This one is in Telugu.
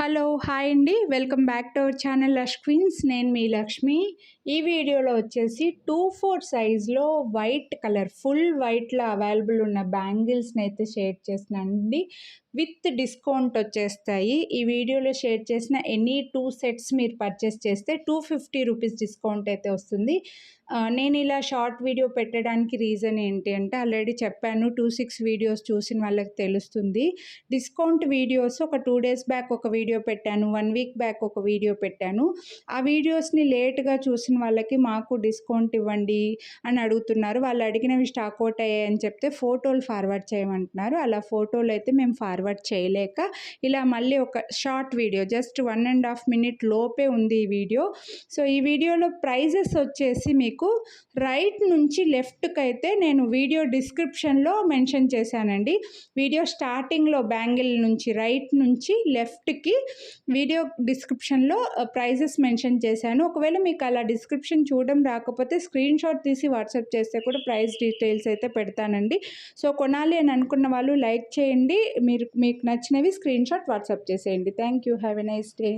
హలో హాయ్ అండి, welcome back to our channel lush queens. నేను మీ లక్ష్మి. ఈ వీడియోలో వచ్చేసి 2/4 సైజ్లో వైట్ కలర్ ఫుల్ వైట్లో అవైలబుల్ ఉన్న బ్యాంగిల్స్ని అయితే షేర్ చేస్తున్నానండి. విత్ డిస్కౌంట్ వచ్చేస్తాయి. ఈ వీడియోలో షేర్ చేసిన ఎనీ 2 సెట్స్ మీరు పర్చేస్ చేస్తే 250 రూపీస్ డిస్కౌంట్ అయితే వస్తుంది. నేను ఇలా షార్ట్ వీడియో పెట్టడానికి రీజన్ ఏంటి అంటే, ఆల్రెడీ చెప్పాను, 26 వీడియోస్ చూసిన వాళ్ళకి తెలుస్తుంది. డిస్కౌంట్ వీడియోస్ ఒక 2 డేస్ బ్యాక్ ఒక వీడియో పెట్టాను, 1 వీక్ బ్యాక్ ఒక వీడియో పెట్టాను. ఆ వీడియోస్ని లేట్గా చూసిన వాళ్ళకి మాకు డిస్కౌంట్ ఇవ్వండి అని అడుగుతున్నారు. వాళ్ళు అడిగినవి స్టాక్ అవుట్ అయ్యాయని చెప్తే ఫోటోలు ఫార్వర్డ్ చేయమంటున్నారు. అలా ఫోటోలు అయితే మేము ఫార్వర్డ్ చేయలేక ఇలా మళ్ళీ ఒక షార్ట్ వీడియో జస్ట్ 1.5 మినిట్ లోపే ఉంది ఈ వీడియో. సో ఈ వీడియోలో ప్రైజెస్ వచ్చేసి మీకు రైట్ నుంచి లెఫ్ట్కి అయితే నేను వీడియో డిస్క్రిప్షన్లో మెన్షన్ చేశానండి. వీడియో స్టార్టింగ్లో బ్యాంగిల్ నుంచి రైట్ నుంచి లెఫ్ట్కి వీడియో డిస్క్రిప్షన్లో ప్రైజెస్ మెన్షన్ చేశాను. ఒకవేళ మీకు అలా డిస్క్రిప్షన్ చూడడం రాకపోతే స్క్రీన్ షాట్ తీసి వాట్సాప్ చేస్తే కూడా ప్రైస్ డీటెయిల్స్ అయితే పెడతానండి. సో కొనాలి అని అనుకున్న వాళ్ళు లైక్ చేయండి, మీకు నచ్చినవి స్క్రీన్ షాట్ వాట్సాప్ చేసేయండి. Thank you. Have a nice day.